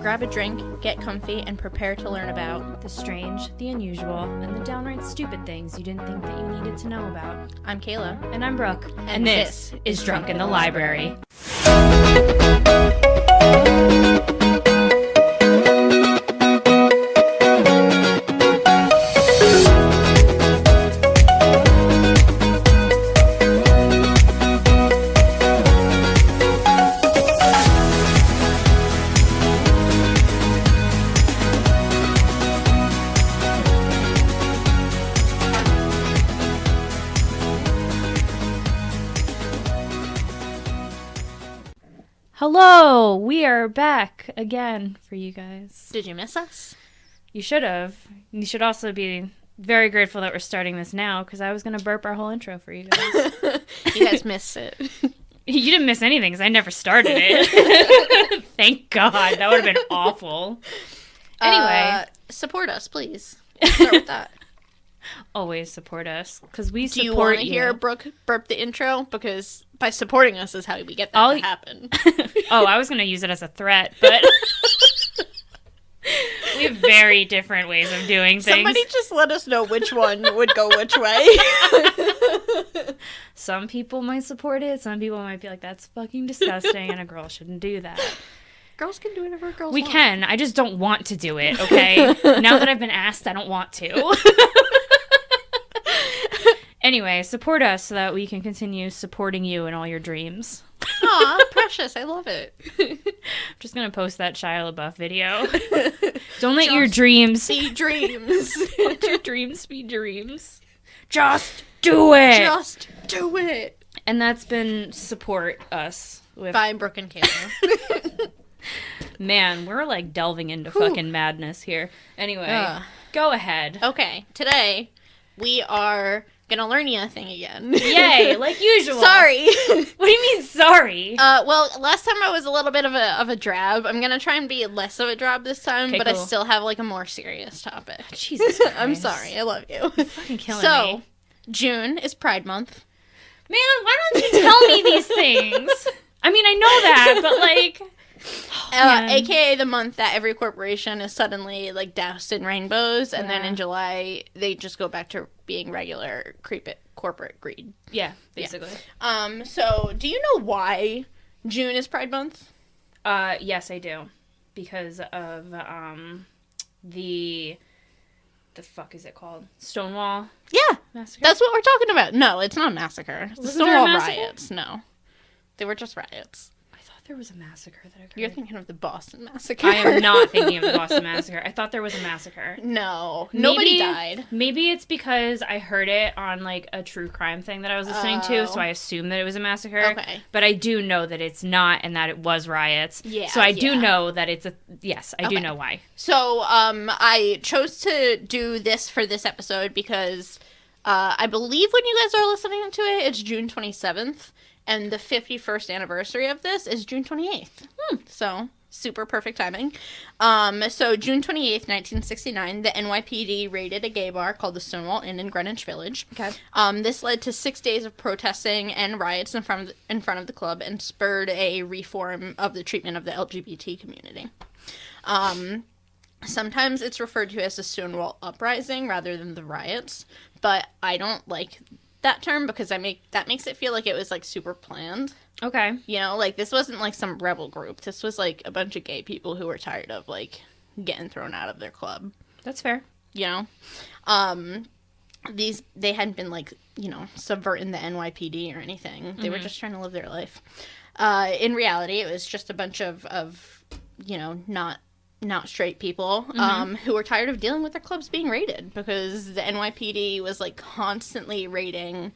grab a drink, get comfy, and prepare to learn about the strange, the unusual, and the downright stupid things you didn't think that you needed to know about. I'm Kaila. And I'm Brooke. And this is Drunk in the Library. Hello, we are back again for you guys. Did you miss us? You should have. You should also be very grateful that we're starting this now, because I was going to burp our whole intro for you guys. You guys missed it. You didn't miss anything, because I never started it. Thank God. That would have been awful. Anyway. Support us, please. Let's start with that. Always support us, because we support you. Do you want to hear Brooke burp the intro? Because by supporting us is how we get that to happen. Oh, I was going to use it as a threat, but we have very different ways of doing things. Somebody just let us know which one would go which way. Some people might support it. Some people might be like, that's fucking disgusting, and a girl shouldn't do that. Girls can do whatever girls want. We can. I just don't want to do it, okay? Now that I've been asked, I don't want to. Anyway, support us so that we can continue supporting you in all your dreams. Aw, precious. I love it. I'm just going to post that Shia LaBeouf video. Don't let your dreams be dreams. Let your dreams be dreams. Just do it. Just do it. And that's been support us. By Brooke and Kaila. Man, we're like delving into fucking madness here. Anyway, go ahead. Okay, today we are gonna learn you a thing again. Yay, like usual. Sorry. What do you mean sorry? Well, last time I was a little bit of a drab. I'm gonna try and be less of a drab this time, okay, but cool. I still have like a more serious topic. Jesus Christ. I'm sorry. I love you. You're fucking killing me. So, June is Pride Month. Man, why don't you tell me these things? I mean, I know that, but like... AKA the month that every corporation is suddenly like doused in rainbows, and then in July they just go back to being regular corporate greed. Yeah, basically. Yeah. So do you know why June is Pride Month? Yes, I do, because of the fuck is it called? Stonewall. Yeah, massacre. That's what we're talking about. No, it's not a massacre. It's the Stonewall riots. No, they were just riots. There was a massacre that occurred. You're thinking of the Boston Massacre. I am not thinking of the Boston Massacre. I thought there was a massacre. No. Nobody died. Maybe it's because I heard it on, like, a true crime thing that I was listening to, so I assumed that it was a massacre. Okay. But I do know that it's not and that it was riots. Yeah. So I do know that it's a... Yes, I do know why. So, I chose to do this for this episode because I believe when you guys are listening to it, it's June 27th. And the 51st anniversary of this is June 28th. So, super perfect timing. So, June 28th, 1969, the NYPD raided a gay bar called the Stonewall Inn in Greenwich Village. Okay. This led to 6 days of protesting and riots in front of the club and spurred a reform of the treatment of the LGBT community. Sometimes it's referred to as the Stonewall Uprising rather than the riots, but I don't like that term because that makes it feel like it was like super planned. Okay. You know, like this wasn't like some rebel group. This was like a bunch of gay people who were tired of like getting thrown out of their club. That's fair. You know? They hadn't been like, you know, subverting the NYPD or anything. They were just trying to live their life. In reality, it was just a bunch of you know, not straight people who were tired of dealing with their clubs being raided because the NYPD was like constantly raiding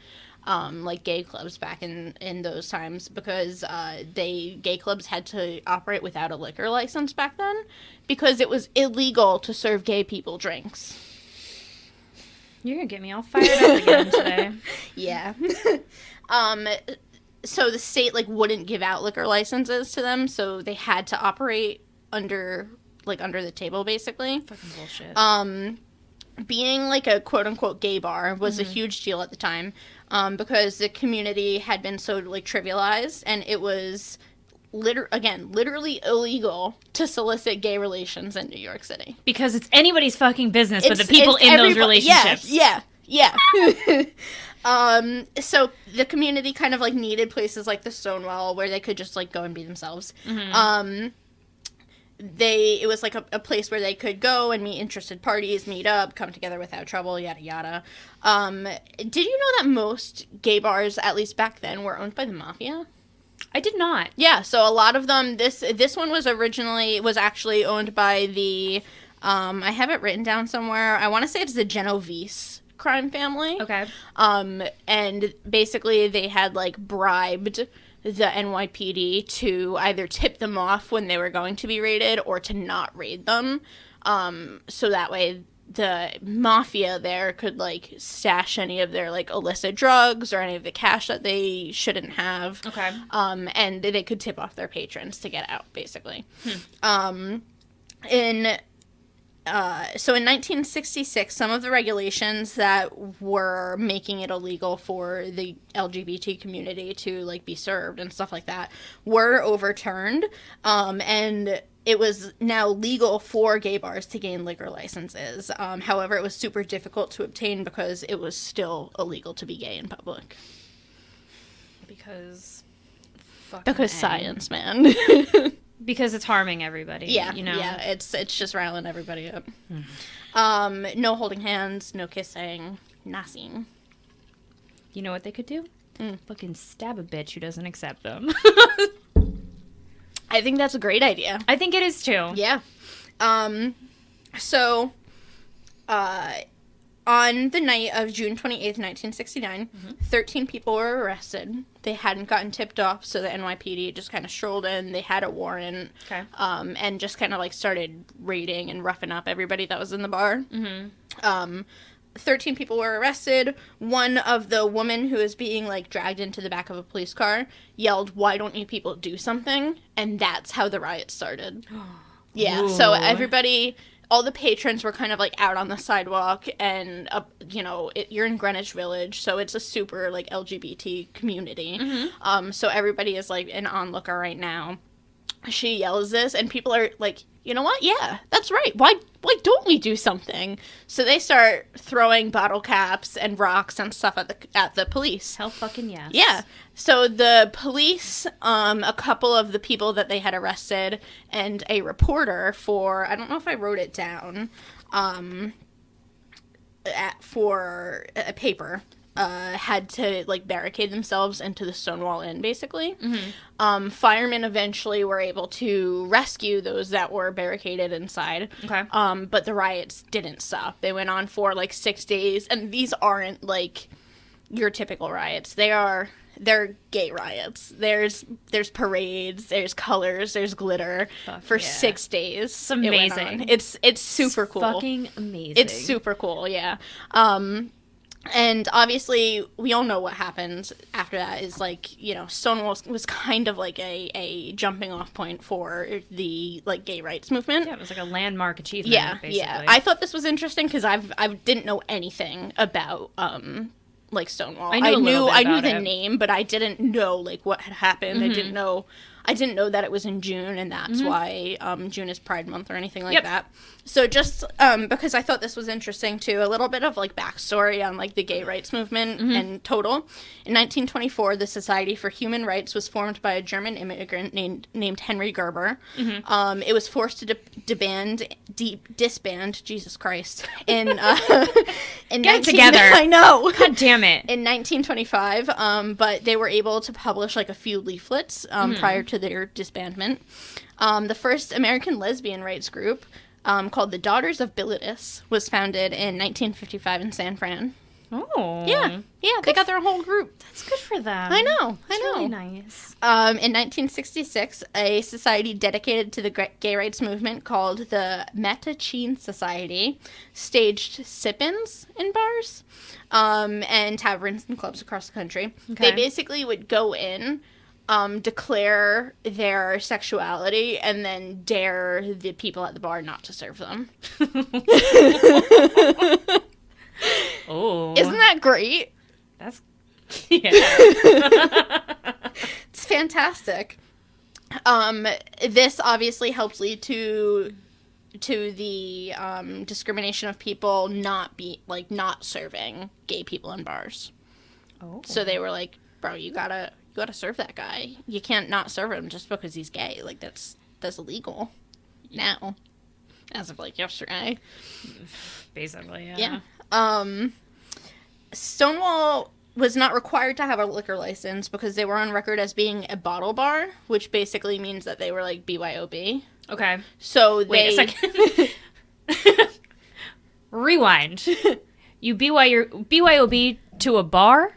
like gay clubs back in those times because gay clubs had to operate without a liquor license back then because it was illegal to serve gay people drinks. You're gonna get me all fired up again today. Yeah. So the state like wouldn't give out liquor licenses to them, so they had to operate under the table, basically. Fucking bullshit. Being, like, a quote-unquote gay bar was a huge deal at the time, because the community had been so, like, trivialized, and it was literally illegal to solicit gay relations in New York City. Because it's anybody's fucking business, but the people in those relationships. Yeah. So the community kind of, like, needed places like the Stonewall where they could just, like, go and be themselves. Mm-hmm. It was, like, a place where they could go and meet interested parties, meet up, come together without trouble, yada, yada. Did you know that most gay bars, at least back then, were owned by the mafia? I did not. Yeah, so a lot of them, this one was actually owned by the, I have it written down somewhere, I want to say it's the Genovese crime family. Okay. And basically they had, like, bribed the NYPD to either tip them off when they were going to be raided or to not raid them. So that way the mafia there could, like, stash any of their, like, illicit drugs or any of the cash that they shouldn't have. Okay. And they could tip off their patrons to get out, basically. So in 1966, some of the regulations that were making it illegal for the LGBT community to, like, be served and stuff like that were overturned, and it was now legal for gay bars to gain liquor licenses. However, it was super difficult to obtain because it was still illegal to be gay in public. Because science, man. Because it's harming everybody. Yeah, you know? Yeah, it's just riling everybody up. No holding hands, no kissing, nothing. You know what they could do? Fucking stab a bitch who doesn't accept them. I think that's a great idea. I think it is too. Yeah. So, on the night of June 28th, 1969, 13 people were arrested. They hadn't gotten tipped off, so the NYPD just kind of strolled in. They had a warrant, and just kind of, like, started raiding and roughing up everybody that was in the bar. 13 people were arrested. One of the women who was being, like, dragged into the back of a police car yelled, "Why don't you people do something?" And that's how the riot started. Yeah, Ooh. So everybody... all the patrons were kind of, like, out on the sidewalk, and, you know, you're in Greenwich Village, so it's a super, like, LGBT community. So everybody is, like, an onlooker right now. She yells this, and people are like, you know what? Yeah, that's right. Why don't we do something? So they start throwing bottle caps and rocks and stuff at the police. Hell fucking yes. Yeah. So the police, a couple of the people that they had arrested, and a reporter for, I don't know if I wrote it down, for a paper, had to, like, barricade themselves into the Stonewall Inn, basically. Firemen eventually were able to rescue those that were barricaded inside. Okay. But the riots didn't stop. They went on for, like, 6 days, and these aren't, like, your typical riots. They're gay riots. There's parades, there's colors, there's glitter. For 6 days. It's amazing. It's super cool. Fucking amazing. It's super cool, yeah. And obviously, we all know what happened after that is, like, you know, Stonewall was kind of like a jumping off point for the, like, gay rights movement. Yeah, it was like a landmark achievement, basically. Yeah. I thought this was interesting because I didn't know anything about, like, Stonewall. I knew the name, but I didn't know, like, what had happened. I didn't know that it was in June, and that's why June is Pride Month or anything like that. So just because I thought this was interesting, too, a little bit of, like, backstory on, like, the gay rights movement in total. In 1924, the Society for Human Rights was formed by a German immigrant named Henry Gerber. It was forced to disband, Jesus Christ, in Get it together. I know. God damn it. In 1925, but they were able to publish, like, a few leaflets prior to their disbandment. The first American lesbian rights group, called the Daughters of Bilitis, was founded in 1955 in San Fran. Oh. Yeah, they got their whole group. That's good for them. I know. Really nice. In 1966, a society dedicated to the gay rights movement called the Mattachine Society staged sit-ins in bars and taverns and clubs across the country. Okay. They basically would go in, declare their sexuality, and then dare the people at the bar not to serve them. Oh. Isn't that great? That's... Yeah. It's fantastic. This obviously helped lead to the discrimination of people not serving gay people in bars. Oh. So they were like, bro, you gotta serve that guy. You can't not serve him just because he's gay. Like, that's illegal now, as of like yesterday. Basically, yeah. Yeah. Stonewall was not required to have a liquor license because they were on record as being a bottle bar, which basically means that they were like BYOB. Okay. So Wait a second. Rewind. You BYOB to a bar?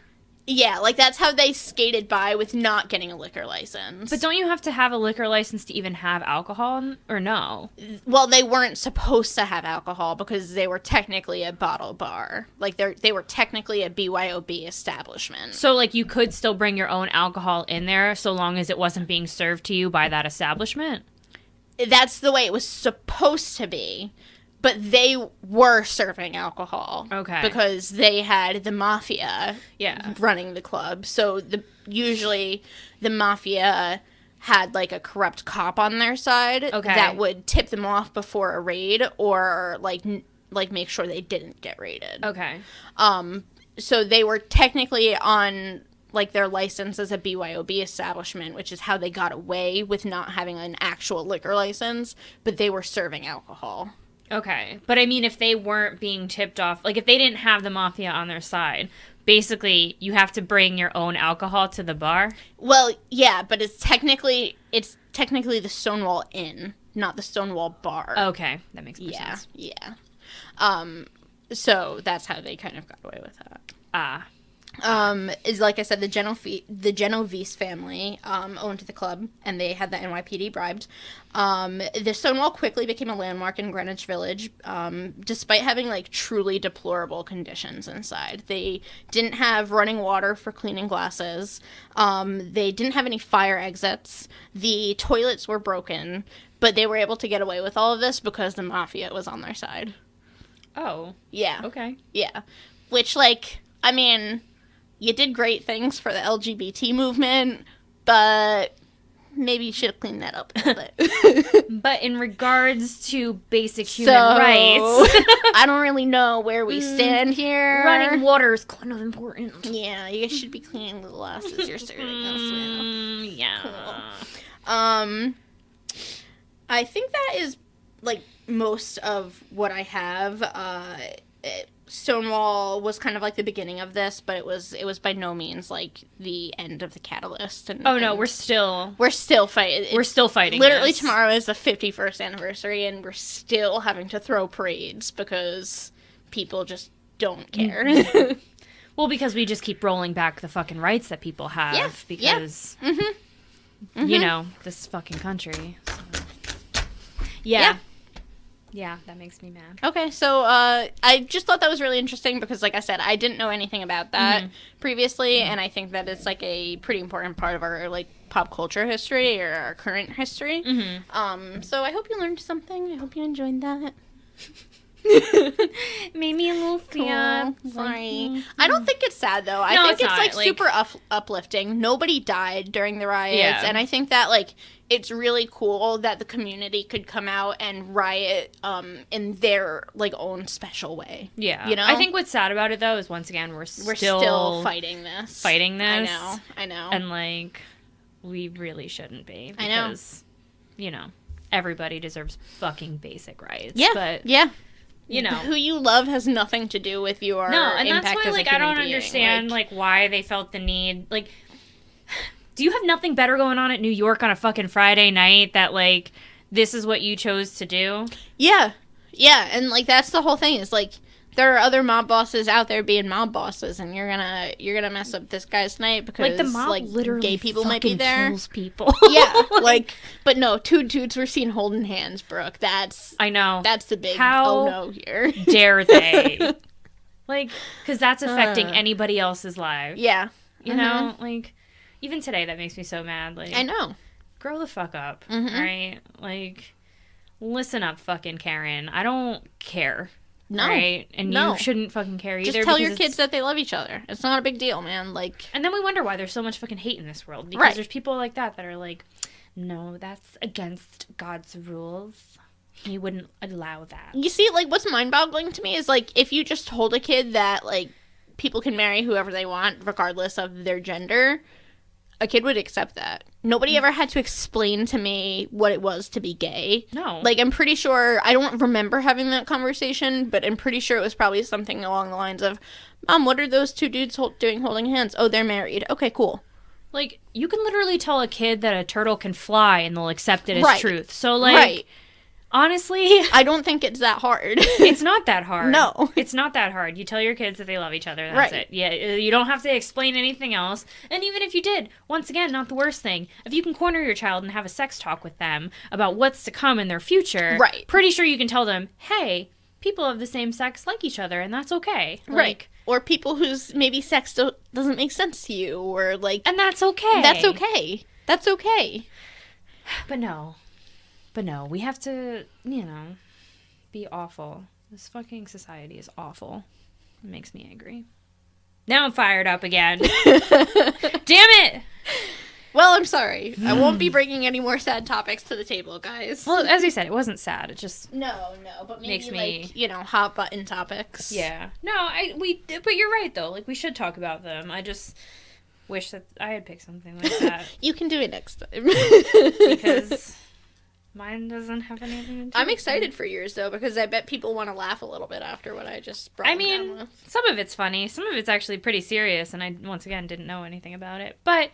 Yeah, like that's how they skated by with not getting a liquor license. But don't you have to have a liquor license to even have alcohol, or no? Well, they weren't supposed to have alcohol because they were technically a bottle bar. Like they were technically a BYOB establishment. So like you could still bring your own alcohol in there so long as it wasn't being served to you by that establishment? That's the way it was supposed to be. But they were serving alcohol. Okay. Because they had the mafia running the club. So usually the mafia had like a corrupt cop on their side that would tip them off before a raid or like make sure they didn't get raided. Okay. So they were technically on like their license as a BYOB establishment, which is how they got away with not having an actual liquor license, but they were serving alcohol. Okay. But I mean, if they weren't being tipped off, like if they didn't have the mafia on their side, basically you have to bring your own alcohol to the bar? Well, yeah, but it's technically the Stonewall Inn, not the Stonewall Bar. Okay. That makes more sense. Yeah. So that's how they kind of got away with that. Is like I said, the Genovese family owned the club, and they had the NYPD bribed. The Stonewall quickly became a landmark in Greenwich Village, despite having like truly deplorable conditions inside. They didn't have running water for cleaning glasses. They didn't have any fire exits. The toilets were broken, but they were able to get away with all of this because the mafia was on their side. Oh. Yeah. Okay. Yeah. Which, like, I mean, you did great things for the LGBT movement, but maybe you should have cleaned that up a little bit. But in regards to basic human rights, I don't really know where we stand here. Running water is kind of important. Yeah, you should be cleaning the glasses you're serving us with. Yeah. Cool. I think that is, like, most of what I have. Stonewall was kind of like the beginning of this, but it was by no means like the end of the catalyst. And, we're still fighting. We're still fighting. Literally tomorrow is the 51st anniversary, and we're still having to throw parades because people just don't care. Well, because we just keep rolling back the fucking rights that people have because you know, this fucking country. So. Yeah, that makes me mad. Okay, so I just thought that was really interesting because, like I said, I didn't know anything about that previously, and I think that it's, like, a pretty important part of our, like, pop culture history or our current history. So I hope you learned something. I hope you enjoyed that. Made me a little sad. Cool. Sorry. I don't think it's sad, though. I think it's like super uplifting. Nobody died during the riots, and I think that, like, it's really cool that the community could come out and riot in their, like, own special way. Yeah. You know? I think what's sad about it, though, is once again, we're still fighting this. I know. And, like, we really shouldn't be. Because, I know. You know, everybody deserves fucking basic rights. Yeah. But, you know. Who you love has nothing to do with your and impact that's why, as a like, human I don't being. understand, like, why they felt the need, like... Do you have nothing better going on at New York on a fucking Friday night that, like, this is what you chose to do? Yeah. Yeah, and, like, that's the whole thing is, like, there are other mob bosses out there being mob bosses, and you're gonna mess up this guy's night because, like, the mob literally gay people might be there. Kills people. Yeah, like, but no, two dudes were seen holding hands, Brooke. I know. That's the big How oh no here. Dare they? Like, because that's affecting anybody else's lives. Yeah. You know, like... Even today, that makes me so mad. Like, I know. Grow the fuck up, right? Like, listen up, fucking Karen. I don't care. No. Right? And you shouldn't fucking care either. Just tell your kids that they love each other. It's not a big deal, man. Like, and then we wonder why there's so much fucking hate in this world. Because there's people like that are like, No, that's against God's rules. He wouldn't allow that. You see, like, what's mind-boggling to me is, like, if you just told a kid that, like, people can marry whoever they want, regardless of their gender, a kid would accept that. Nobody ever had to explain to me what it was to be gay. No. Like, I'm pretty sure, I don't remember having that conversation, but I'm pretty sure it was probably something along the lines of, Mom, what are those two dudes doing holding hands? Oh, they're married. Okay, cool. Like, you can literally tell a kid that a turtle can fly and they'll accept it as truth. So, like, honestly, I don't think it's that hard. It's not that hard. No. It's not that hard. You tell your kids that they love each other. That's it. Yeah, you don't have to explain anything else. And even if you did, once again, not the worst thing. If you can corner your child and have a sex talk with them about what's to come in their future, pretty sure you can tell them, hey, people of the same sex like each other, and that's okay. Like, or people whose maybe sex doesn't make sense to you, or like... And that's okay. That's okay. That's okay. But no, we have to, be awful. This fucking society is awful. It makes me angry. Now I'm fired up again. Damn it! Well, I'm sorry. I won't be bringing any more sad topics to the table, guys. Well, as I said, it wasn't sad. It just but maybe makes me, like, hot button topics. Yeah. No, but you're right though. Like, we should talk about them. I just wish that I had picked something like that. You can do it next time. Because mine doesn't have anything to do I'm excited for yours, though, because I bet people want to laugh a little bit after what I just brought down with. Some of it's funny. Some of it's actually pretty serious, and I, once again, didn't know anything about it. But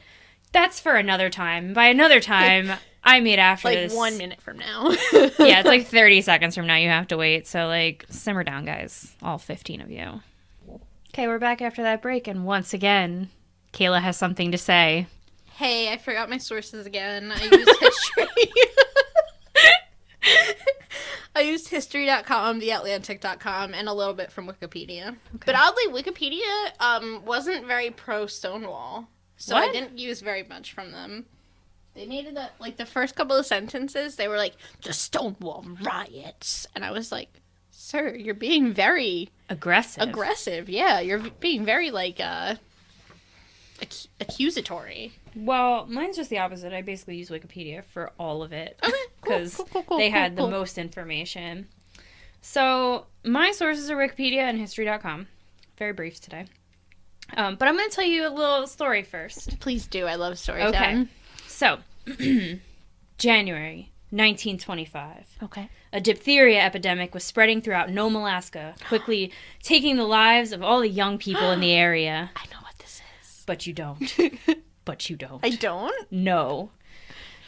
that's for another time. By another time, I mean after like this. 1 minute from now. Yeah, it's like 30 seconds from now you have to wait. So, like, simmer down, guys. All 15 of you. Okay, we're back after that break, and once again, Kaila has something to say. Hey, I forgot my sources again. I used history. I used history.com, theatlantic.com, and a little bit from Wikipedia. Okay. But oddly, Wikipedia wasn't very pro-Stonewall, so I didn't use very much from them. They made it that, like, the first couple of sentences, they were like, the Stonewall riots. And I was like, sir, you're being very... Aggressive, yeah. You're being very, like, accusatory. Well, mine's just the opposite. I basically use Wikipedia for all of it. Okay, because they had the most information. So, my sources are Wikipedia and History.com. Very brief today. But I'm going to tell you a little story first. Please do. I love story time. Okay. So, January 1925. Okay. A diphtheria epidemic was spreading throughout Nome, Alaska, quickly taking the lives of all the young people in the area. I know what this is. But you don't. But you don't. I don't? No.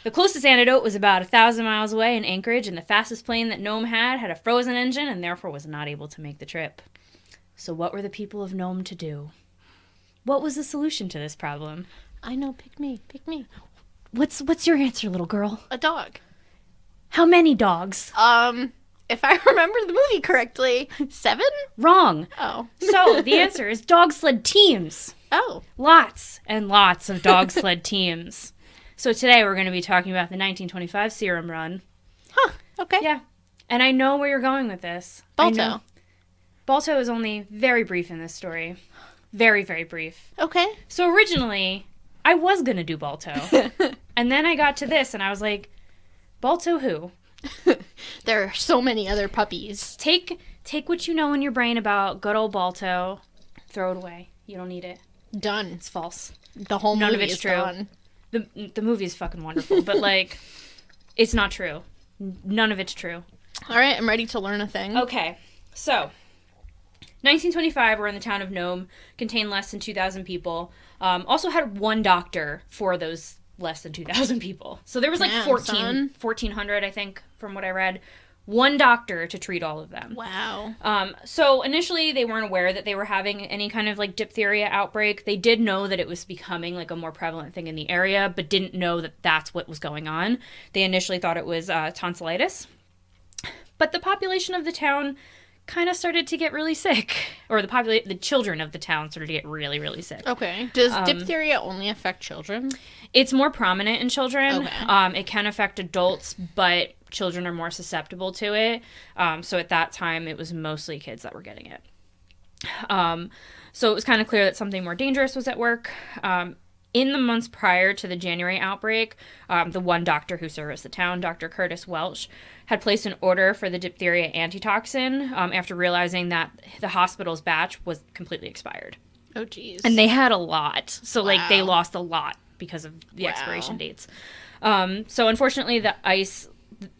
The closest antidote was about 1,000 miles away in Anchorage, and the fastest plane that Nome had a frozen engine and therefore was not able to make the trip. So what were the people of Nome to do? What was the solution to this problem? I know. Pick me. Pick me. What's your answer, little girl? A dog. How many dogs? If I remember the movie correctly, 7? Wrong. Oh. So the answer is dog sled teams. Oh. Lots and lots of dog sled teams. So today we're going to be talking about the 1925 Serum Run. Huh. Okay. Yeah. And I know where you're going with this. Balto. Balto is only very brief in this story. Very, very brief. Okay. So originally, I was going to do Balto. And then I got to this and I was like, Balto who? There are so many other puppies. Take what you know in your brain about good old Balto. Throw it away. You don't need it. Done. It's false. The whole None movie of it's is true. Done. The movie is fucking wonderful, but, like, it's not true. None of it's true. All right, I'm ready to learn a thing. Okay, so 1925, we're in the town of Nome, contained less than 2,000 people. Also had one doctor for those less than 2,000 people. So there was like 1,400, I think, from what I read. One doctor to treat all of them. Wow. So initially they weren't aware that they were having any kind of like diphtheria outbreak. They did know that it was becoming like a more prevalent thing in the area, but didn't know that that's what was going on. They initially thought it was tonsillitis. But the population of the town kind of started to get really sick. Or the children of the town started to get really, really sick. Okay. Does diphtheria only affect children? It's more prominent in children. Okay. It can affect adults, but children are more susceptible to it. So at that time, it was mostly kids that were getting it. So it was kind of clear that something more dangerous was at work. In the months prior to the January outbreak, the one doctor who serviced the town, Dr. Curtis Welch, had placed an order for the diphtheria antitoxin after realizing that the hospital's batch was completely expired. Oh, geez. And they had a lot. So, Wow. like, they lost a lot because of the expiration dates. So, unfortunately, the ice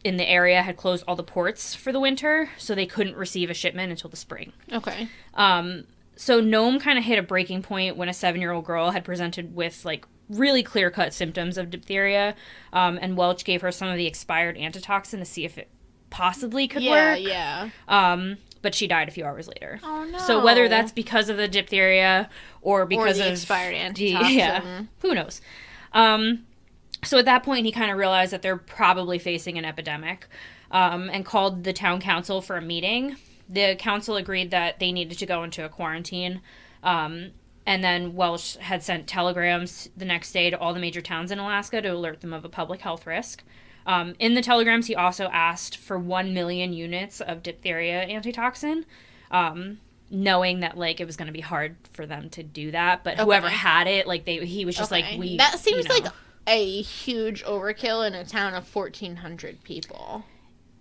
in the area had closed all the ports for the winter, so they couldn't receive a shipment until the spring. Okay. So Nome kind of hit a breaking point when a 7-year-old girl had presented with, like, really clear-cut symptoms of diphtheria, and Welch gave her some of the expired antitoxin to see if it possibly could work. Yeah. But she died a few hours later. Oh, no. So whether that's because of the diphtheria or because the of expired antitoxin. Yeah, who knows? So at that point, he kind of realized that they're probably facing an epidemic, and called the town council for a meeting. The council agreed that they needed to go into a quarantine, and then Welsh had sent telegrams the next day to all the major towns in Alaska to alert them of a public health risk. In the telegrams, he also asked for 1 million units of diphtheria antitoxin, knowing that, like, it was going to be hard for them to do that. But whoever had it, like, he was just like, that seems like a huge overkill in a town of 1,400 people.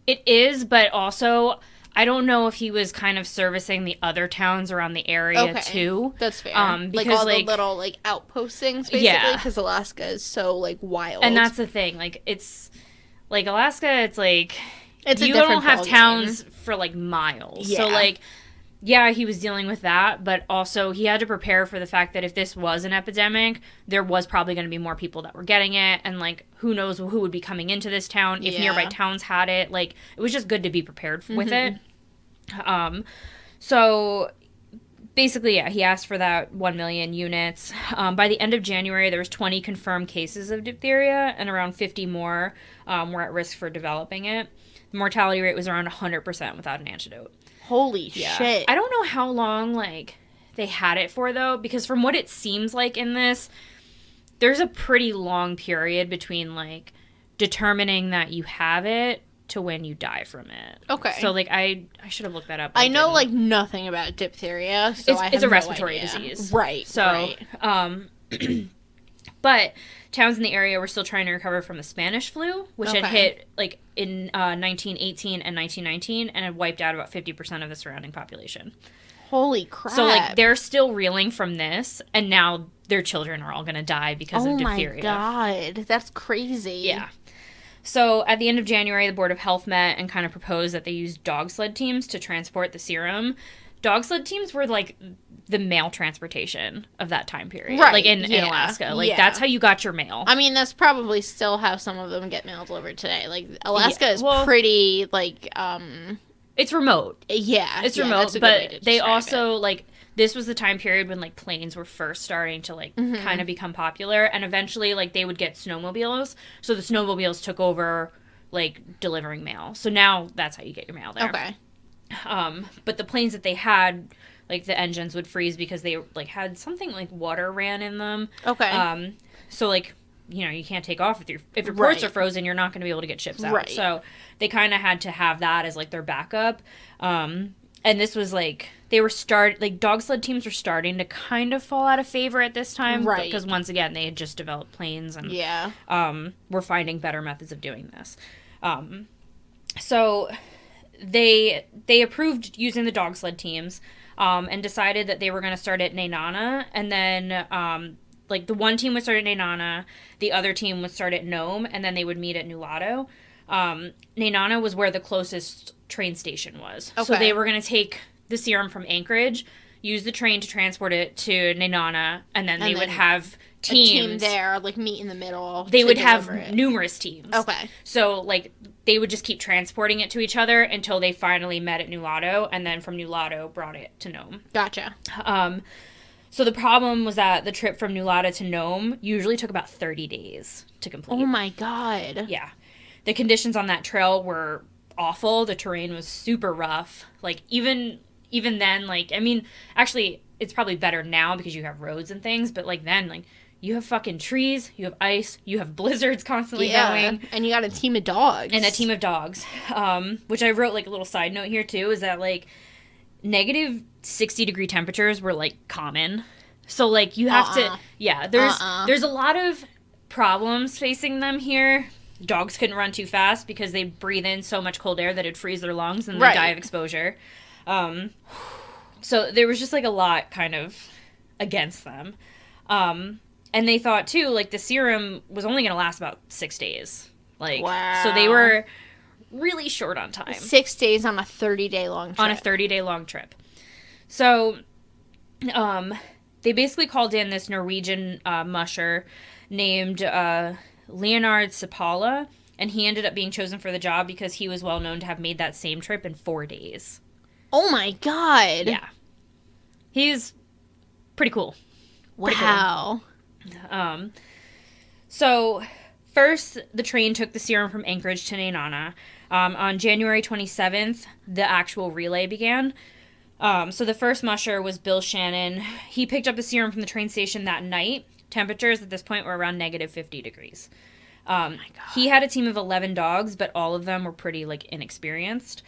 It is, but also, I don't know if he was kind of servicing the other towns around the area, too. That's fair. Because, like, all the little, like, outpost things, basically, because Alaska is so, like, wild. And that's the thing. Like, it's, like, Alaska, it's, like, it's you don't have towns for, like, miles. Yeah. So, like, yeah, he was dealing with that, but also he had to prepare for the fact that if this was an epidemic, there was probably going to be more people that were getting it, and, like, who knows who would be coming into this town if nearby towns had it. Like, it was just good to be prepared with it. So basically, yeah, he asked for that 1 million units. By the end of January, there was 20 confirmed cases of diphtheria, and around 50 more were at risk for developing it. The mortality rate was around 100% without an antidote. Holy shit. I don't know how long, like, they had it for, though, because from what it seems like in this, there's a pretty long period between, like, determining that you have it to when you die from it. Okay. So, like, I should have looked that up. I know, like, nothing about diphtheria, so it's a respiratory disease. Right, so, but towns in the area were still trying to recover from the Spanish flu, which had hit, like, in 1918 and 1919, and had wiped out about 50% of the surrounding population. Holy crap. So, like, they're still reeling from this, and now their children are all going to die because of diphtheria. Oh, my God. That's crazy. Yeah. So, at the end of January, the Board of Health met and kind of proposed that they use dog sled teams to transport the serum. Dog sled teams were, like, the mail transportation of that time period. Right. Like, in Alaska. Like, that's how you got your mail. I mean, that's probably still how some of them get mail delivered today. Like, Alaska is pretty, like, It's remote. Yeah. It's remote, but they also, like, this was the time period when, like, planes were first starting to, like, kind of become popular, and eventually, like, they would get snowmobiles, so the snowmobiles took over, like, delivering mail. So now that's how you get your mail there. Okay. But the planes that they had, like, the engines would freeze because they, like, had something like water ran in them. Okay. So, like, you know, you can't take off if your ports are frozen, you're not going to be able to get ships out. Right. So they kind of had to have that as, like, their backup. And this was, like, they were dog sled teams were starting to kind of fall out of favor at this time. Right. Because, once again, they had just developed planes and were finding better methods of doing this. So they approved using the dog sled teams and decided that they were going to start at Nenana, and then like, the one team would start at Nenana, the other team would start at Nome, and then they would meet at Nulato. Nenana was where the closest train station was. Okay. So they were going to take the serum from Anchorage, use the train to transport it to Nenana, and then they would have teams. A team there, like, meet in the middle. They would have numerous teams. Okay. So, like, they would just keep transporting it to each other until they finally met at Nulato, and then from Nulato brought it to Nome. Gotcha. So the problem was that the trip from Nulato to Nome usually took about 30 days to complete. Oh, my God. Yeah. The conditions on that trail were awful. The terrain was super rough. Like, even then, like, I mean, actually, it's probably better now because you have roads and things, but, like, then, like, you have fucking trees, you have ice, you have blizzards constantly going. And you got a team of dogs. And a team of dogs. Which I wrote, like, a little side note here, too, is that, like, negative 60-degree temperatures were, like, common. So, like, you have to... Yeah, there's a lot of problems facing them here. Dogs couldn't run too fast because they breathe in so much cold air that it'd freeze their lungs and they die of exposure. So there was just, like, a lot kind of against them. And they thought, too, like, the serum was only going to last about 6 days. Like, so they were really short on time. 6 days on a 30-day long trip. On a 30-day long trip. So, they basically called in this Norwegian musher named Leonard Sapala, and he ended up being chosen for the job because he was well known to have made that same trip in 4 days. Oh my god. Yeah. He's pretty cool. Wow. Pretty cool. So, first, the train took the serum from Anchorage to Nenana. On January 27th, the actual relay began. So the first musher was Bill Shannon. He picked up the serum from the train station that night. Temperatures at this point were around negative 50 degrees. Oh my God. He had a team of 11 dogs, but all of them were pretty, like, inexperienced.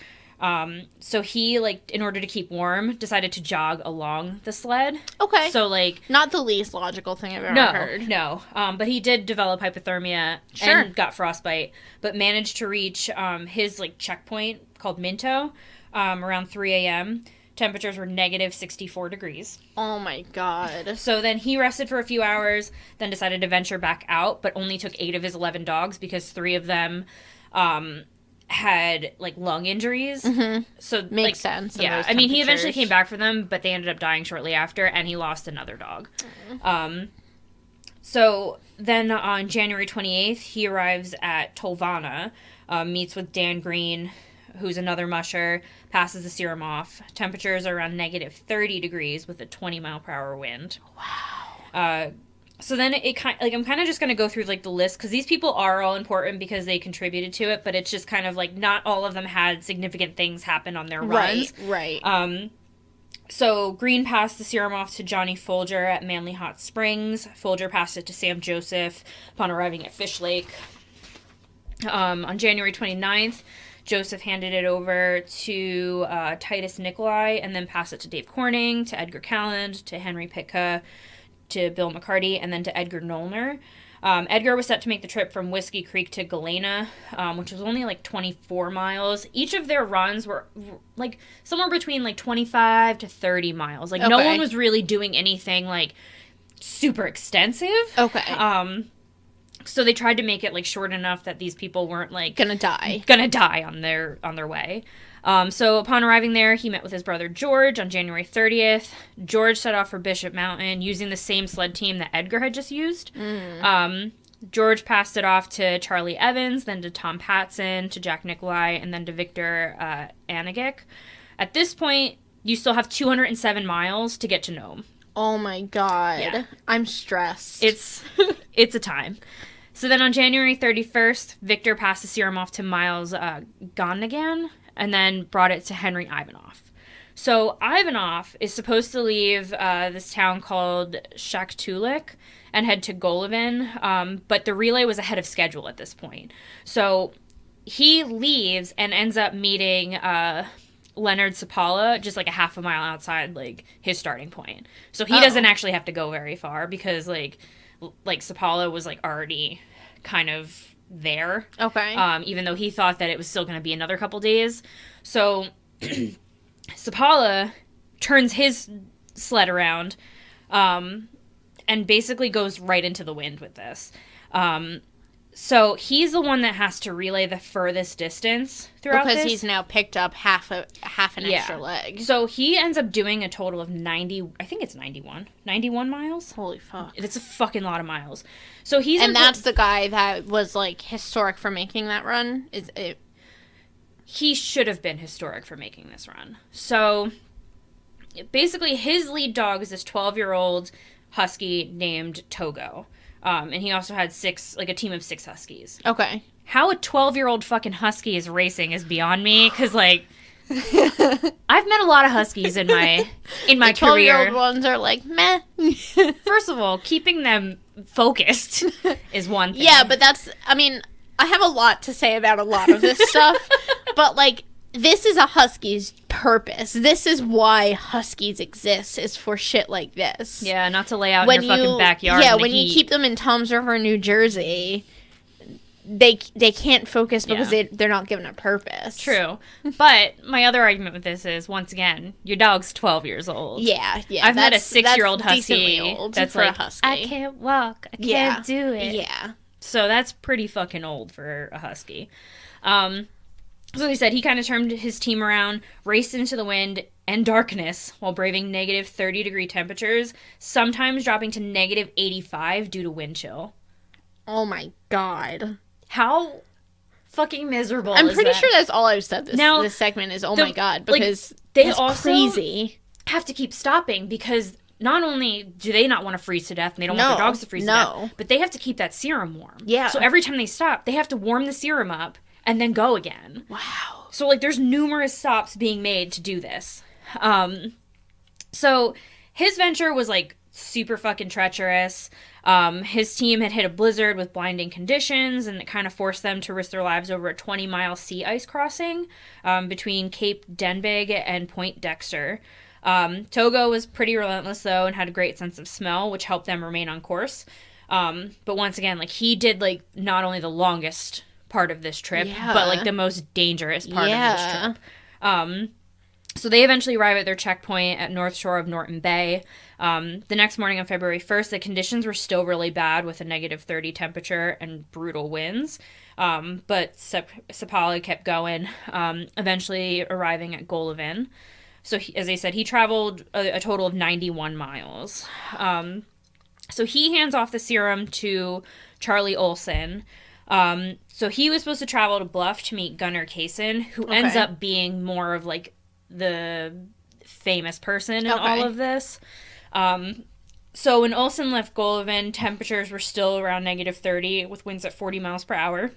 So he, like, in order to keep warm, decided to jog along the sled. Okay. So, like... Not the least logical thing I've ever heard. No. But he did develop hypothermia and got frostbite, but managed to reach his, like, checkpoint called Minto around 3 a.m. Temperatures were negative 64 degrees. Oh my God. So then he rested for a few hours, then decided to venture back out, but only took 8 of his 11 dogs because 3 of them had, like, lung injuries. Mm-hmm. So makes sense. Yeah, I mean, he eventually came back for them, but they ended up dying shortly after, and he lost another dog. Mm-hmm. So then on January 28th, he arrives at Tolvana, meets with Dan Green, who's another musher, passes the serum off. Temperatures are around negative 30 degrees with a 20-mile-per-hour wind. Wow. So then it kind of, like, I'm kind of just going to go through, like, the list, because these people are all important because they contributed to it, but it's just kind of, like, not all of them had significant things happen on their runs. Right. So Green passed the serum off to Johnny Folger at Manly Hot Springs. Folger passed it to Sam Joseph upon arriving at Fish Lake. On January 29th, Joseph handed it over to Titus Nicolai and then passed it to Dave Corning, to Edgar Calland, to Henry Pitka, to Bill McCarty, and then to Edgar Nollner. Edgar was set to make the trip from Whiskey Creek to Galena, which was only, like, 24 miles. Each of their runs were, like, somewhere between, like, 25 to 30 miles. Like, no one was really doing anything, like, super extensive. Okay. So they tried to make it, like, short enough that these people weren't, like... Gonna die on their way. So upon arriving there, he met with his brother George on January 30th. George set off for Bishop Mountain using the same sled team that Edgar had just used. George passed it off to Charlie Evans, then to Tom Patson, to Jack Nicolai, and then to Victor Anagic. At this point, you still have 207 miles to get to Nome. Oh my God. Yeah. I'm stressed. It's a time. So then on January 31st, Victor passed the serum off to Miles Gonnegan and then brought it to Henry Ivanov. So Ivanov is supposed to leave this town called Shaktoolik and head to Golovin, but the relay was ahead of schedule at this point. So he leaves and ends up meeting Leonard Sapala just, like, a half a mile outside, like, his starting point. So he doesn't actually have to go very far because, like Sapala was, like, already kind of there. Okay. Even though he thought that it was still going to be another couple days. So Sapala turns his sled around and basically goes right into the wind with this. So he's the one that has to relay the furthest distance throughout because this. he's now picked up half an extra leg. So he ends up doing a total of 91 miles. Holy fuck. It's a fucking lot of miles. So he's that's the guy that was, like, historic for making that run? He should have been historic for making this run. So basically his lead dog is this 12-year-old husky named Togo. And he also had a team of 6 huskies. Okay. How a 12-year-old fucking husky is racing is beyond me, because, like, I've met a lot of huskies in my career. 12-year-old ones are like, meh. First of all, keeping them focused is one thing. Yeah, but I have a lot to say about a lot of this stuff, but, like, this is a husky's purpose. This is why huskies exist, is for shit like this. Yeah, not to lay out in your fucking backyard. Yeah, when you keep them in Toms River, New Jersey, they can't focus because they're not given a purpose. True. But my other argument with this is, once again, your dog's 12 years old. Yeah. I've met a 6-year-old husky old that's for like, a husky. I can't walk. I can't do it. Yeah. So that's pretty fucking old for a husky. So he said he kind of turned his team around, raced into the wind and darkness while braving negative 30-degree temperatures, sometimes dropping to negative 85 due to wind chill. Oh my god. How fucking miserable I'm is pretty that? sure that's all I've said this segment is, my god, because they that's also crazy. Have to keep stopping because not only do they not want to freeze to death and they don't want their dogs to freeze to death, but they have to keep that serum warm. Yeah. So every time they stop, they have to warm the serum up and then go again. Wow. So, like, there's numerous stops being made to do this. So his venture was, like, super fucking treacherous. His team had hit a blizzard with blinding conditions, and it kind of forced them to risk their lives over a 20-mile sea ice crossing between Cape Denbigh and Point Dexter. Togo was pretty relentless, though, and had a great sense of smell, which helped them remain on course. But once again, like, he did, like, not only the longest part of this trip, but, like, the most dangerous part of this trip. So they eventually arrive at their checkpoint at north shore of Norton Bay. The next morning on February 1st, the conditions were still really bad with a negative 30 temperature and brutal winds. But Sapali kept going, eventually arriving at Golovin. So, as I said, he traveled a total of 91 miles. So he hands off the serum to Charlie Olson. So he was supposed to travel to Bluff to meet Gunnar Kaysen, who ends up being more of, like, the famous person in all of this. So when Olsen left Golovin, temperatures were still around negative 30 with winds at 40 miles per hour.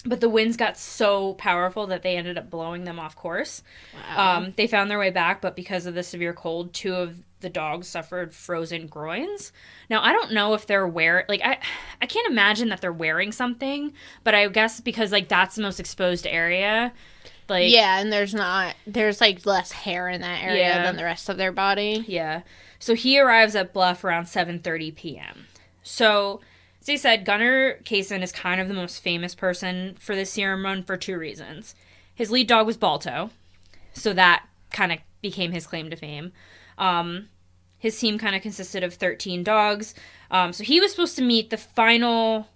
But the winds got so powerful that they ended up blowing them off course. Wow. They found their way back, but because of the severe cold, 2 of the dogs suffered frozen groins. Now, I don't know if they're I can't imagine that they're wearing something, but I guess because, like, that's the most exposed area. Like, yeah, and there's like less hair in that area than the rest of their body. Yeah. So he arrives at Bluff around 7:30 p.m. So, as he said, Gunnar Kaysen is kind of the most famous person for this serum run for 2 reasons. His lead dog was Balto, so that kind of became his claim to fame. His team kind of consisted of 13 dogs. So he was supposed to meet the final,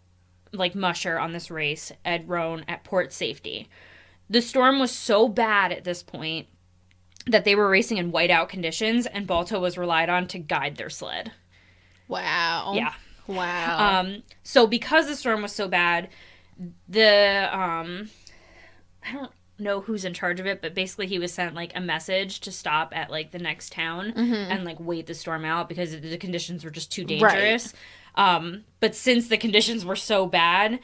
like, musher on this race, Ed Rohn, at port safety. The storm was so bad at this point that they were racing in whiteout conditions, and Balto was relied on to guide their sled. Wow. Yeah. Wow. So because the storm was so bad, I don't know who's in charge of it, but basically he was sent, like, a message to stop at, like, the next town and, like, wait the storm out because the conditions were just too dangerous. Right. But since the conditions were so bad,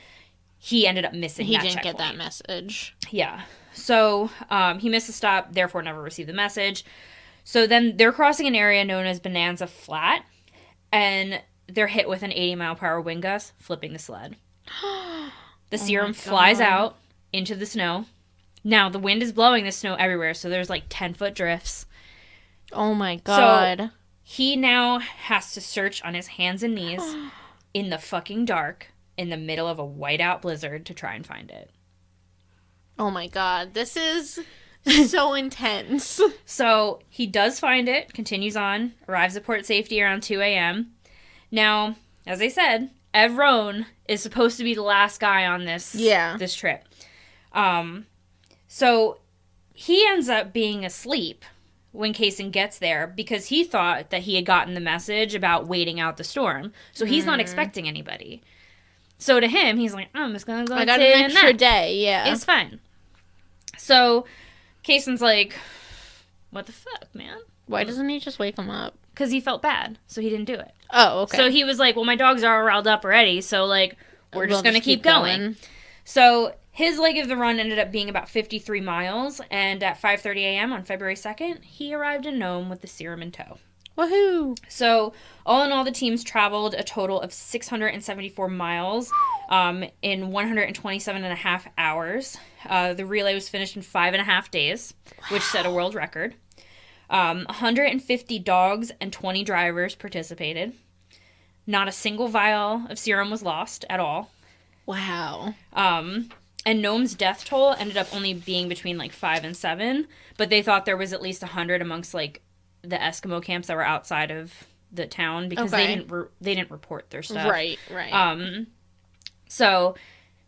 he ended up missing that checkpoint. He didn't get that message. Yeah. So he missed the stop, therefore never received the message. So then they're crossing an area known as Bonanza Flat, and they're hit with an 80-mile-per-hour wind gust, flipping the sled. The serum flies out into the snow. Now, the wind is blowing the snow everywhere, so there's, like, 10-foot drifts. Oh, my God. So he now has to search on his hands and knees in the fucking dark in the middle of a whiteout blizzard to try and find it. Oh, my God. This is so intense. So he does find it, continues on, arrives at port safety around 2 a.m. Now, as I said, Ed Rohn is supposed to be the last guy on this trip. So he ends up being asleep when Kaysen gets there because he thought that he had gotten the message about waiting out the storm. So he's not expecting anybody. So to him, he's like, I'm just going to go take a nap. I got an extra day, yeah. It's fine. So Kaysen's like, what the fuck, man? Why doesn't he just wake him up? Because he felt bad, so he didn't do it. Oh, okay. So he was like, well, my dogs are all riled up already, so, like, we're just going to keep going. So his leg of the run ended up being about 53 miles, and at 5:30 a.m. on February 2nd, he arrived in Nome with the serum in tow. Woohoo! So, all in all, the teams traveled a total of 674 miles in 127 and a half hours. The relay was finished in 5.5 days, which set a world record. 150 dogs and 20 drivers participated. Not a single vial of serum was lost at all. Wow. And Nome's death toll ended up only being between like 5 and 7, but they thought there was at least 100 amongst like the Eskimo camps that were outside of the town because they didn't report their stuff. Right. So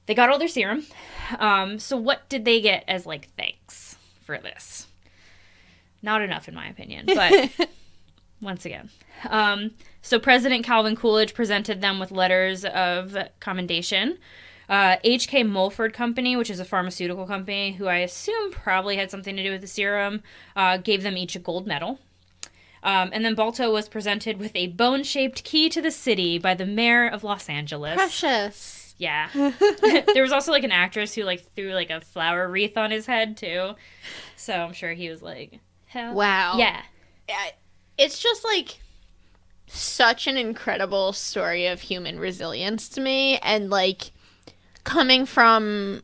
they got all their serum. So what did they get as like thanks for this? Not enough, in my opinion, but once again. So President Calvin Coolidge presented them with letters of commendation. H.K. Mulford Company, which is a pharmaceutical company, who I assume probably had something to do with the serum, gave them each a gold medal. And then Balto was presented with a bone-shaped key to the city by the mayor of Los Angeles. Precious. Yeah. There was also like an actress who like threw like a flower wreath on his head too. So I'm sure he was like, hell. Wow. Yeah. It's just like such an incredible story of human resilience to me, and like coming from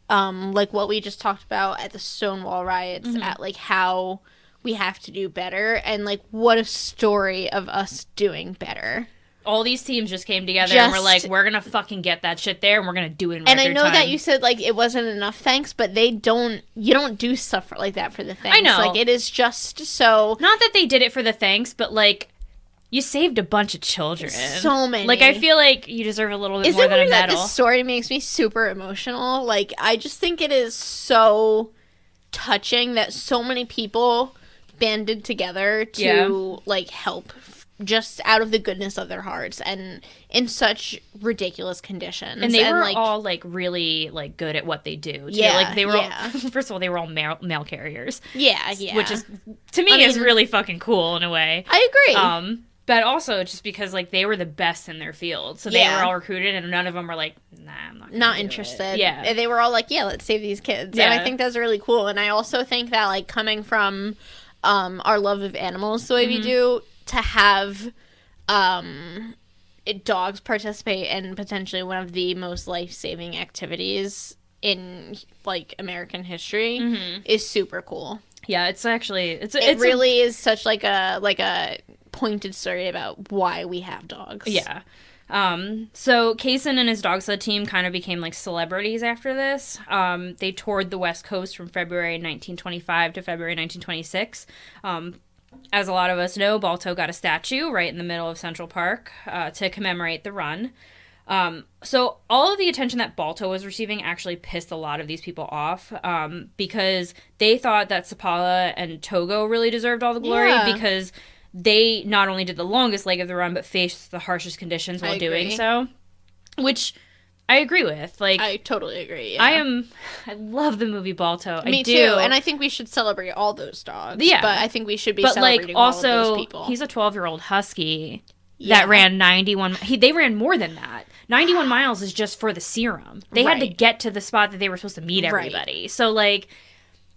like what we just talked about at the Stonewall riots, at like how we have to do better, and like what a story of us doing better. All these teams just came together and were like, we're gonna fucking get that shit there and we're gonna do it in record time. And I know that you said like it wasn't enough thanks, but you don't do stuff like that for the thanks. I know. Like it is just so, not that they did it for the thanks, but like you saved a bunch of children. So many. Like, I feel like you deserve a little bit is more it than a weird that medal. this story makes me super emotional? Like, I just think it is so touching that so many people banded together to, like, help just out of the goodness of their hearts and in such ridiculous conditions. And they were all, like, really, like, good at what they do, too. Yeah, like, they were all, first of all, they were all mail carriers. Yeah. Which is, to me, is really fucking cool in a way. I agree. But also just because, like, they were the best in their field. So they were all recruited, and none of them were like, nah, I'm not interested. Yeah. And they were all like, yeah, let's save these kids. Yeah. And I think that's really cool. And I also think that, like, coming from our love of animals the way we do, to have dogs participate in potentially one of the most life-saving activities in, like, American history is super cool. Yeah, it's actually... It really is such, like a pointed story about why we have dogs. Yeah. So Kaysen and his dog sled team kind of became like celebrities after this. They toured the West Coast from February 1925 to February 1926. As a lot of us know, Balto got a statue right in the middle of Central Park to commemorate the run. So all of the attention that Balto was receiving actually pissed a lot of these people off because they thought that Sapala and Togo really deserved all the glory because they not only did the longest leg of the run, but faced the harshest conditions while doing so, which I agree with. Like, I totally agree. Yeah. I love the movie Balto. Me too, and I think we should celebrate all those dogs. Yeah, but I think we should be celebrating all of those people. He's a 12-year-old husky that ran 91. They ran more than that. 91 miles is just for the serum. They had to get to the spot that they were supposed to meet everybody. Right. So like,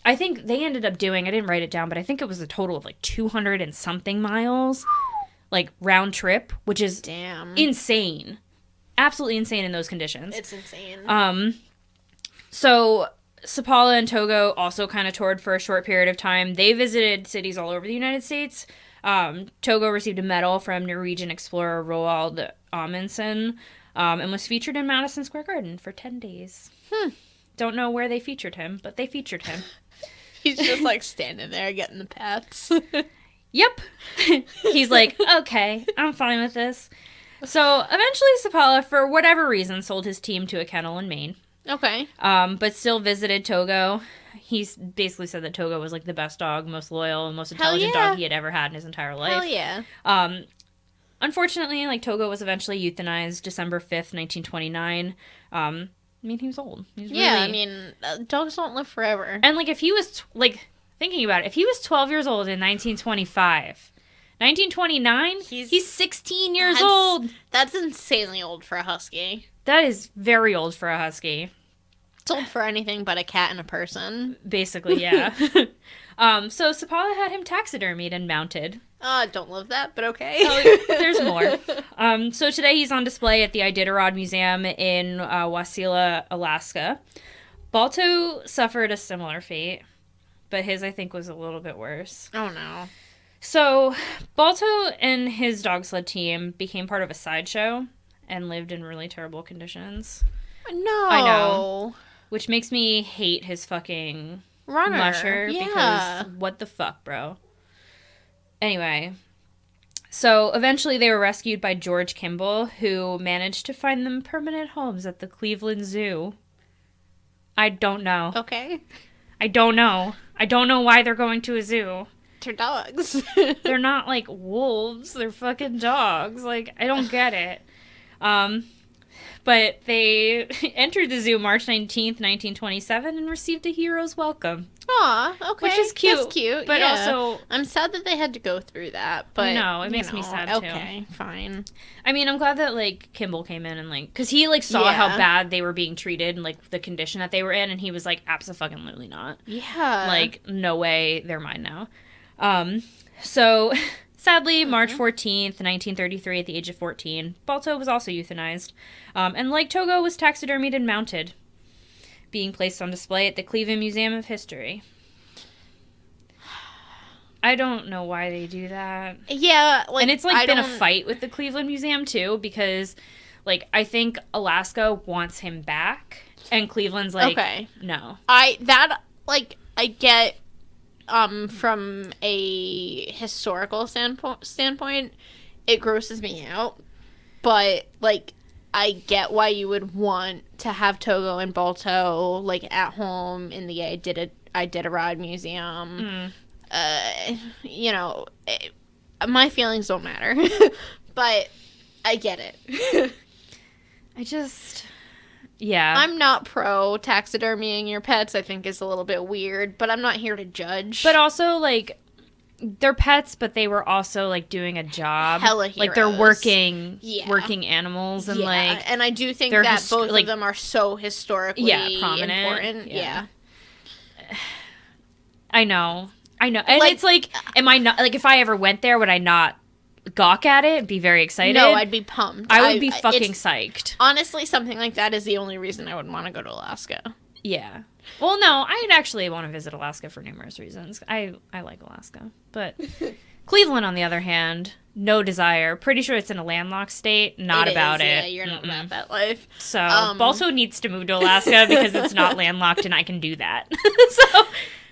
I think they ended up doing, I didn't write it down, but I think it was a total of like 200 and something miles, like round trip, which is insane. Absolutely insane in those conditions. It's insane. So Sapala and Togo also kind of toured for a short period of time. They visited cities all over the United States. Togo received a medal from Norwegian explorer Roald Amundsen and was featured in Madison Square Garden for 10 days. Don't know where they featured him, but they featured him. He's just, like, standing there getting the pats. Yep. He's like, okay, I'm fine with this. So, eventually Sapala, for whatever reason, sold his team to a kennel in Maine. Okay. But still visited Togo. He basically said that Togo was, like, the best dog, most loyal, and most intelligent dog he had ever had in his entire life. Hell yeah. Unfortunately, like, Togo was eventually euthanized December 5th, 1929. I mean, he was old. He was dogs don't live forever. And, like, if he was, thinking about it, if he was 12 years old in 1925, 1929, he's 16 years old. That's insanely old for a husky. That is very old for a husky. Sold for anything but a cat and a person. Basically, yeah. So Sapala had him taxidermied and mounted. Don't love that, but okay. Oh, there's more. So today he's on display at the Iditarod Museum in Wasilla, Alaska. Balto suffered a similar fate, but his, I think, was a little bit worse. Oh, no. So Balto and his dog sled team became part of a sideshow and lived in really terrible conditions. No. I know. Which makes me hate his fucking runner. Musher. Yeah. Because what the fuck, bro? Anyway. So eventually they were rescued by George Kimball, who managed to find them permanent homes at the Cleveland Zoo. I don't know. Okay. I don't know. I don't know why they're going to a zoo. They're dogs. They're not like wolves. They're fucking dogs. Like, I don't get it. But they entered the zoo March 19th, 1927 and received a hero's welcome. Aw, okay. Which is cute. That's cute, but yeah. also... I'm sad that they had to go through that, but... No, it makes me sad, too. Okay, fine. I mean, I'm glad that, like, Kimball came in and, like... Because he, like, saw how bad they were being treated and, like, the condition that they were in, and he was like, abso-fucking-lutely not. Yeah. Like, no way, they're mine now. So... Sadly, March 14th, 1933, at the age of 14, Balto was also euthanized, and like Togo, was taxidermied and mounted, being placed on display at the Cleveland Museum of History. I don't know why they do that. Yeah, like... And it's, like, been a fight with the Cleveland Museum, too, because, like, I think Alaska wants him back, and Cleveland's like, okay. No. I get... from a historical standpoint, it grosses me out. But, like, I get why you would want to have Togo and Balto, like, at home in the Iditarod Museum. You know, my feelings don't matter. But I get it. Yeah. I'm not pro taxidermying your pets. I think is a little bit weird, but I'm not here to judge. But also, like, they're pets, but they were also, like, doing a job. Hella heroes. Like, they're working animals, and, like... And I do think that both of them are so historically prominent. Important. Yeah. I know. And like, it's like, am I not... Like, if I ever went there, would I not gawk at it and be very excited? No, I'd be pumped. I would be fucking psyched. Honestly, something like that is the only reason I would want to go to Alaska. Yeah. Well, no, I'd actually want to visit Alaska for numerous reasons. I like Alaska. But Cleveland, on the other hand, no desire. Pretty sure it's in a landlocked state. Not about it. Yeah, you're not about that life. So, Balto needs to move to Alaska because it's not landlocked and I can do that. So,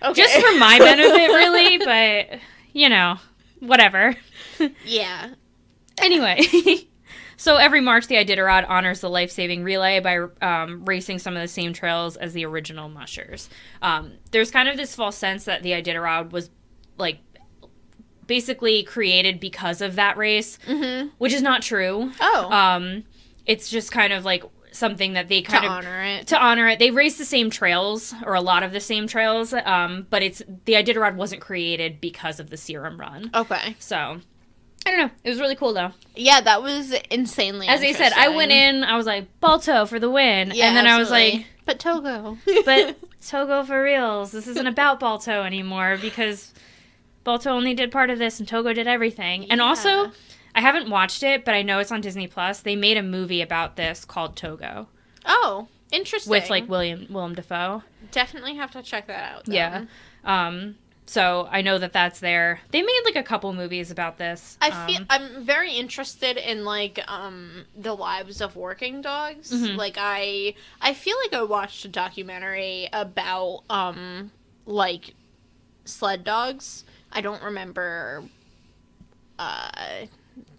okay. Just for my benefit, really, but, you know, whatever. Yeah. Anyway, so every March, the Iditarod honors the life-saving relay by racing some of the same trails as the original mushers. There's kind of this false sense that the Iditarod was, like, basically created because of that race, which is not true. Oh. It's just kind of, like, something that they to honor it. They race the same trails, or a lot of the same trails, but the Iditarod wasn't created because of the serum run. Okay. So... I don't know. It was really cool, though. Yeah, that was insanely As I said, I went in, I was like, Balto for the win. Yeah, and then I was like... But Togo. But Togo for reals. This isn't about Balto anymore, because Balto only did part of this, and Togo did everything. Yeah. And also, I haven't watched it, but I know it's on Disney+. They made a movie about this called Togo. Oh, interesting. With, like, Willem Dafoe. Definitely have to check that out, then. Yeah. So I know that that's there. They made like a couple movies about this. I'm very interested in like the lives of working dogs. Like I feel like I watched a documentary about like sled dogs. I don't remember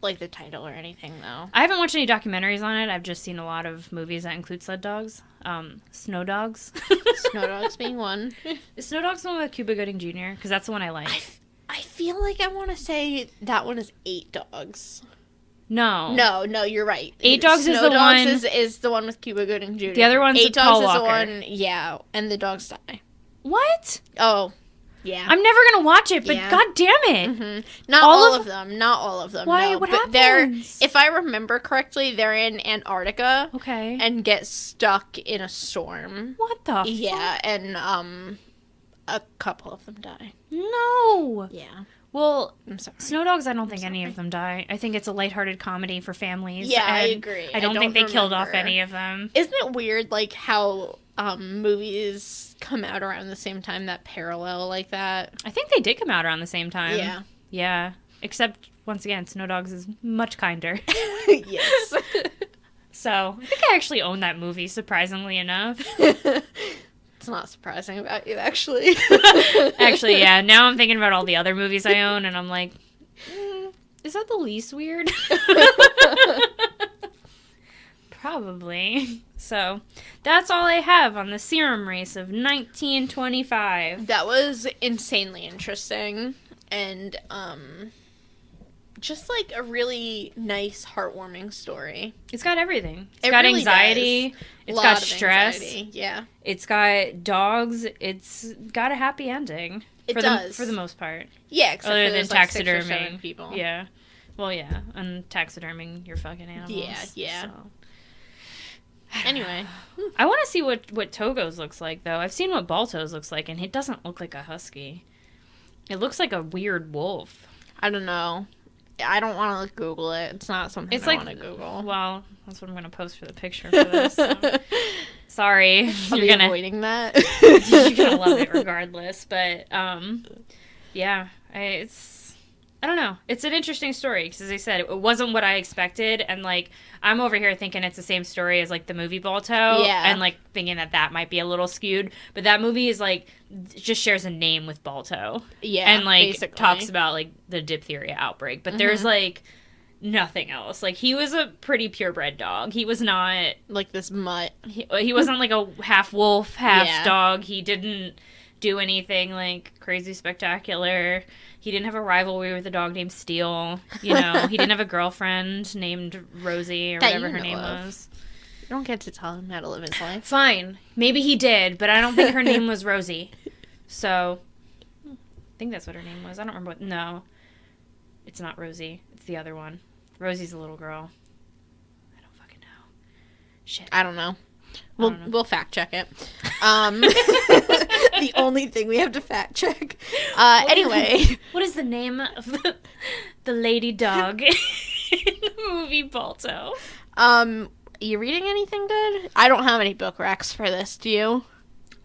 like the title or anything though. I haven't watched any documentaries on it. I've just seen a lot of movies that include sled dogs. Snow Dogs. Snow Dogs being one. Is Snow Dogs the one with Cuba Gooding Jr.? Because that's the one I like. I feel like I want to say that one is 8 Dogs. No, you're right. 8 Dogs Snow is the Dogs one. is the one with Cuba Gooding Jr. The other one's 8 Dogs Paul is Walker. the one. Yeah, and the dogs die. What? Oh, Yeah. I'm never going to watch it, but Yeah. god damn it. Mm-hmm. Not all of them. Not all of them. Why? No. What But happens? if I remember correctly, they're in Antarctica. Okay. And get stuck in a storm. What the fuck? Yeah, and a couple of them die. No. Yeah. Well, I'm sorry. Snow Dogs, I don't think any of them die. I think it's a lighthearted comedy for families. Yeah, I and agree. I don't think they killed off remember. any of them. Isn't it weird, like, how movies come out around the same time that parallel like that? I think they did come out around the same time. Yeah. Yeah. Except, once again, Snow Dogs is much kinder. Yes. So, I think I actually own that movie, surprisingly enough. It's not surprising about you, actually. Actually, yeah. Now I'm thinking about all the other movies I own, and I'm like, is that the least weird? Probably. So, that's all I have on the serum race of 1925. That was insanely interesting. And, just, like, a really nice, heartwarming story. It's got everything. It's It got really anxiety. does. It's Lot got of stress. anxiety. Yeah. It's got dogs. It's got a happy ending. It does. For the most part. Yeah, except Other for than those, like, 6 or taxiderming 7 people. Yeah. Well, yeah. And taxiderming your fucking animals. Yeah, yeah. So. Anyway. I want to see what Togo's looks like, though. I've seen what Balto's looks like, and it doesn't look like a husky. It looks like a weird wolf. I don't know. I don't want to Google it. It's not something It's I like, want to Google. well, that's what I'm going to post for the picture for this. So. Sorry. I'll be avoiding that. You're going to love it regardless. But, yeah, I don't know. It's an interesting story because, as I said, it wasn't what I expected. And, like, I'm over here thinking it's the same story as, like, the movie Balto. Yeah. And, like, thinking that might be a little skewed. But that movie is, like, just shares a name with Balto. Yeah, and, like, basically. talks about, like, the diphtheria outbreak. But there's, like, nothing else. Like, he was a pretty purebred dog. He was not... Like this mutt. He wasn't, like, a half wolf, half Yeah. dog. He didn't do anything, like, crazy spectacular. He didn't have a rivalry with a dog named Steel. You know, he didn't have a girlfriend named Rosie or That whatever you her know name of. was. You don't get to tell him how to live his life. Fine. Maybe he did, but I don't think her name was Rosie. So, I think that's what her name was. I don't remember what... No. It's not Rosie. It's the other one. Rosie's a little girl. I don't fucking know. Shit. I don't know. don't know. We'll fact check it. The only thing we have to fact check. Anyway. What is the name of the lady dog in the movie Balto? You reading anything good? I don't have any book recs for this, do you?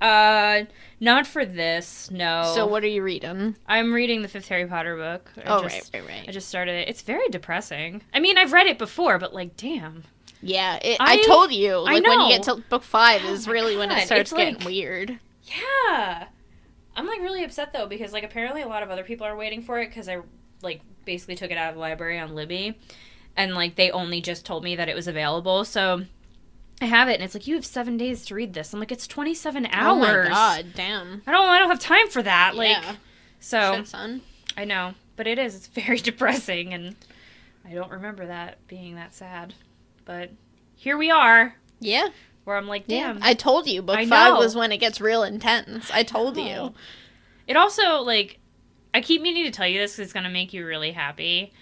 Not for this, no. So what are you reading? I'm reading the fifth Harry Potter book. Right. I just started it. It's very depressing. I mean, I've read it before, but, like, damn. Yeah, I told you. Like, when you get know. to book 5 Oh is my really when God, it starts it's like- getting weird. Yeah. I'm, like, really upset, though, because, like, apparently a lot of other people are waiting for it, because I, like, basically took it out of the library on Libby, and, like, they only just told me that it was available, so I have it, and it's like, you have 7 days to read this. I'm like, it's 27 hours. Oh my god, damn. I don't have time for that. Like, Yeah. so Shit, son. I know, but it's very depressing, and I don't remember that being that sad. But here we are, Yeah. where I'm like, Yeah. damn. I told you, book I 5 know. was when it gets real intense. I told you. It also, like, I keep meaning to tell you this because it's going to make you really happy.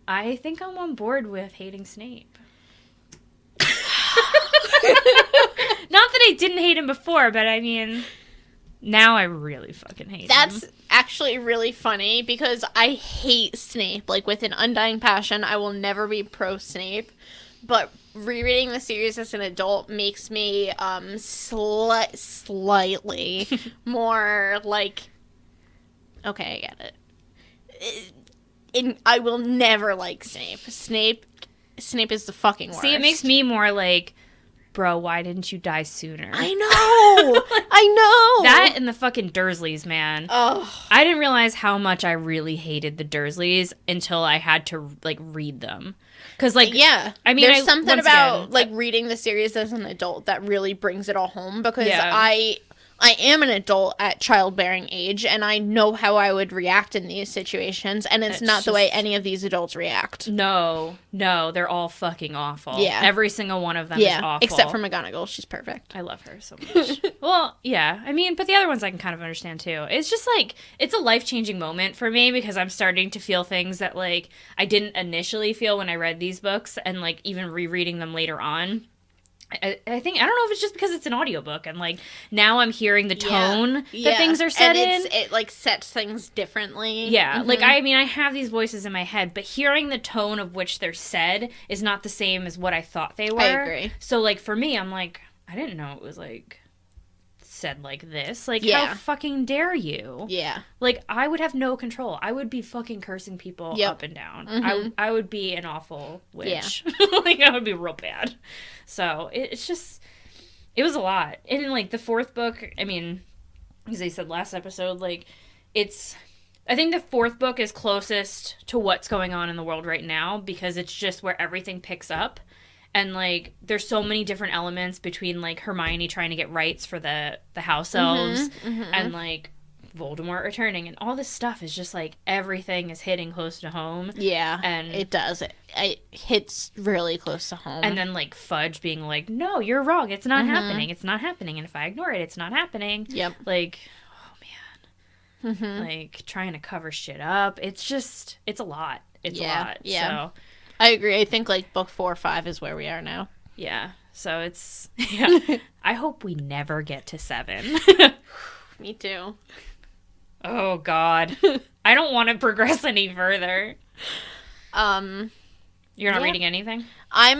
I think I'm on board with hating Snape. Not that I didn't hate him before, but I mean, now I really fucking hate him. That's actually really funny because I hate Snape, like, with an undying passion. I will never be pro Snape, but rereading the series as an adult makes me slightly more like, okay, I get it. I will never like Snape. Snape is the fucking worst. See, it makes me more like, bro, why didn't you die sooner? I know. I know. That and the fucking Dursleys, man. Oh. I didn't realize how much I really hated the Dursleys until I had to, like, read them. Because, like, yeah. I mean, there's something once about, again, like, reading the series as an adult that really brings it all home because Yeah. I I am an adult at childbearing age, and I know how I would react in these situations, and it's not the way any of these adults react. No, they're all fucking awful. Yeah. Every single one of them is awful. Except for McGonagall. She's perfect. I love her so much. Well, yeah. I mean, but the other ones I can kind of understand, too. It's just, like, it's a life-changing moment for me because I'm starting to feel things that, like, I didn't initially feel when I read these books, and, like, even rereading them later on. I think, I don't know if it's just because it's an audiobook and, like, now I'm hearing the tone that things are said in. It, like, sets things differently. Yeah. Like, I mean, I have these voices in my head, but hearing the tone of which they're said is not the same as what I thought they were. I agree. So, like, for me, I'm like, I didn't know it was, like, said like this. Like, how fucking dare you? Yeah. Like, I would have no control. I would be fucking cursing people up and down. I would be an awful witch. Yeah. Like, I would be real bad. So, it's just, it was a lot. And in, like, the fourth book, I mean, as I said last episode, like, I think the fourth book is closest to what's going on in the world right now because it's just where everything picks up. And, like, there's so many different elements between, like, Hermione trying to get rights for the house elves and, like, Voldemort returning. And all this stuff is just, like, everything is hitting close to home. Yeah, and it does. It hits really close to home. And then, like, Fudge being like, no, you're wrong. It's not happening. It's not happening. And if I ignore it, it's not happening. Yep. Like, oh, man. Like, trying to cover shit up. It's just, it's a lot. It's a lot. Yeah. So I agree. I think, like, book 4 or 5 is where we are now. Yeah. So it's, yeah. I hope we never get to 7. Me too. Oh, God. I don't want to progress any further. You're not reading anything? I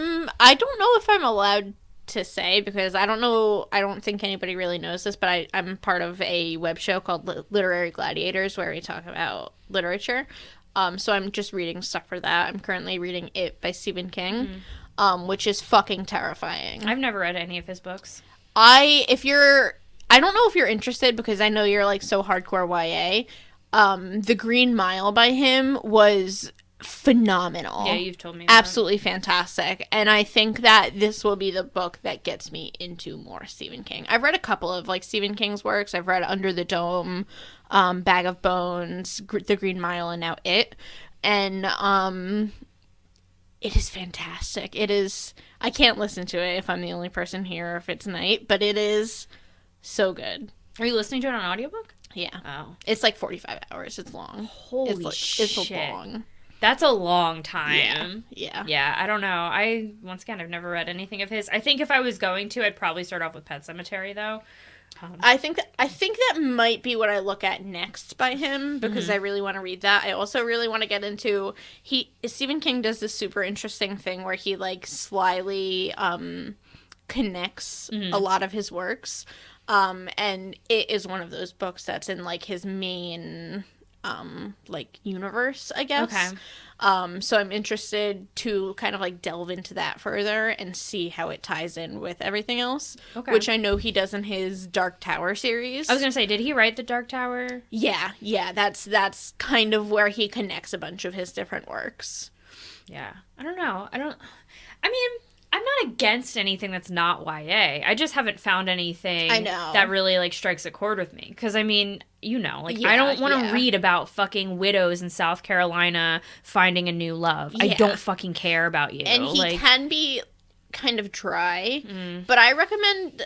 don't know if I'm allowed to say because I don't think anybody really knows this, but I'm part of a web show called Literary Gladiators where we talk about literature. So I'm just reading stuff for that. I'm currently reading It by Stephen King, which is fucking terrifying. I've never read any of his books. I don't know if you're interested because I know you're like so hardcore YA. The Green Mile by him was phenomenal. Yeah, you've told me. Absolutely fantastic. And I think that this will be the book that gets me into more Stephen King. I've read a couple of like Stephen King's works. I've read Under the Dome, Bag of Bones, The Green Mile, and now It. And it is fantastic. It is. I can't listen to it if I'm the only person here or if it's night, but it is so good. Are you listening to it on audiobook? Yeah. Oh. It's like 45 hours. It's long. Holy shit. It's long. That's a long time. Yeah. Yeah, I don't know. Once again, I've never read anything of his. I think if I was going to, I'd probably start off with Pet Sematary, though. I think that might be what I look at next by him because I really want to read that. I also really want to get into Stephen King does this super interesting thing where he like slyly connects a lot of his works. And it is one of those books that's in like his main like universe, I guess. Okay. So I'm interested to kind of like delve into that further and see how it ties in with everything else. Okay. Which I know he does in his Dark Tower series. I was gonna say, did he write the Dark Tower? Yeah. That's kind of where he connects a bunch of his different works. Yeah. I don't know. I mean, I'm not against anything that's not YA. I just haven't found anything that really, like, strikes a chord with me. Because, I mean, you know, like, I don't want to read about fucking widows in South Carolina finding a new love. Yeah. I don't fucking care about you. And he can be kind of dry. But I recommend,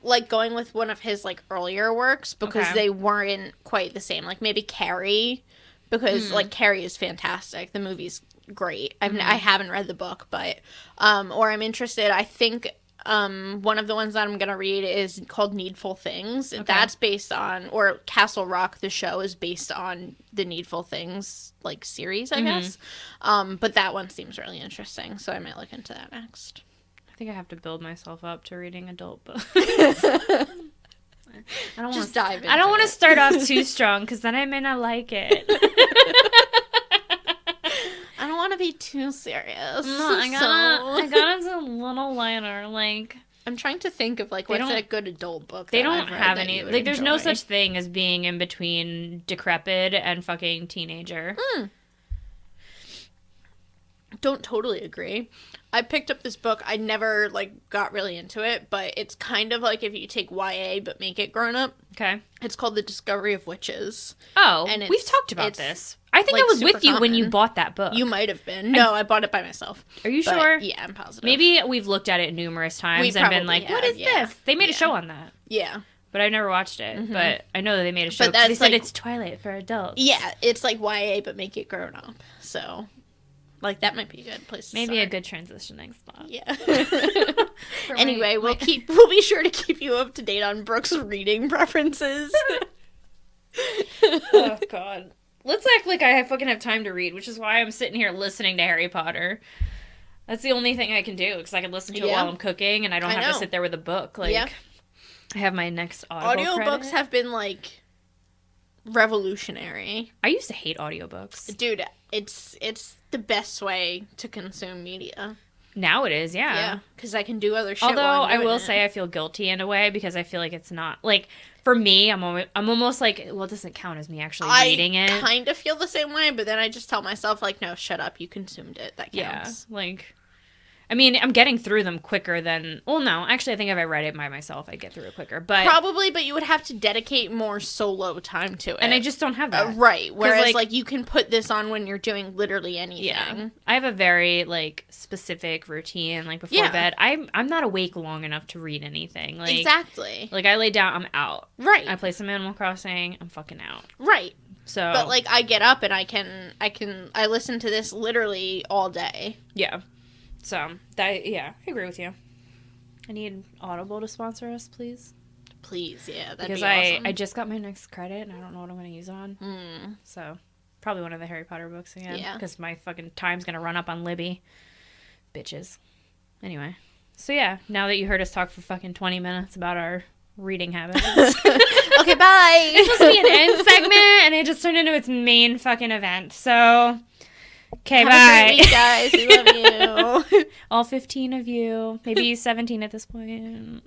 like, going with one of his, like, earlier works because they weren't quite the same. Like, maybe Carrie. Because, like, Carrie is fantastic. The movie's great. I haven't read the book, but or I'm interested. I think one of the ones that I'm gonna read is called Needful Things. Okay. That's based on, or Castle Rock, the show is based on the Needful Things like series, I guess. But that one seems really interesting, so I might look into that next. I think I have to build myself up to reading adult books. I don't want to start off too strong because then I may not like it. I don't want to be too serious. No, I gotta do a little lighter. Like, I'm trying to think of like what's a good adult book. They don't have any. Like, there's no such thing as being in between decrepit and fucking teenager. don't totally agree. I picked up this book. I never, like, got really into it, but it's kind of like if you take YA but make it grown up. Okay. It's called The Discovery of Witches. Oh, And we've talked about this. I think like, I was super with you when you common. bought that book. You might have been. No, I bought it by myself. Are you But, sure? Yeah, I'm positive. Maybe we've looked at it numerous times and been probably like, what have, is yeah. this? They made a Yeah. show on that. Yeah. But I've never watched it. But I know that they made a show But because they that's, said like- it's Twilight for adults. Yeah, it's like YA but make it grown up. So, like, that might be a good place to Maybe a start. good transitioning spot. Yeah. For Anyway, my- we'll be sure to keep you up to date on Brooke's reading preferences. Oh, God. Let's act like I fucking have time to read, which is why I'm sitting here listening to Harry Potter. That's the only thing I can do, because I can listen to it Yeah. while I'm cooking, and I don't I have know. to sit there with a book. Like, Yeah. I have my next Audible Audiobooks credit. have been, like, revolutionary. I used to hate audiobooks. Dude, it's the best way to consume media. Now it is, Yeah, because I can do other shit. Although while I'm I doing will it. say I feel guilty in a way because I feel like it's not like for me. I'm almost like, well, it doesn't count as me actually reading it. I kind of feel the same way, but then I just tell myself like, no, shut up, you consumed it. That Yeah, counts. like, I mean, I'm getting through them quicker than. Well, no, actually, I think if I read it by myself, I'd get through it quicker. But Probably, but you would have to dedicate more solo time to it. and I just don't have that. right. Whereas, like- like, you can put this on when you're doing literally anything. Yeah, I have a very like specific routine. Like before Yeah. bed, I'm not awake long enough to read anything. Like Exactly. Like I lay down, I'm out. Right. I play some Animal Crossing, I'm fucking out. Right. So, But like, I get up and I listen to this literally all day. yeah. So I agree with you. I need Audible to sponsor us, please. Please, yeah, that'd Because be awesome. I just got my next credit and I don't know what I'm going to use on. So probably one of the Harry Potter books again. Yeah. Because my fucking time's going to run up on Libby. Bitches. Anyway. So yeah, now that you heard us talk for fucking 20 minutes about our reading habits. Okay, bye. It's supposed to be an end segment and it just turned into its main fucking event. So, okay, Have bye. a great week, guys. We love you. All 15 of you. Maybe 17 at this point.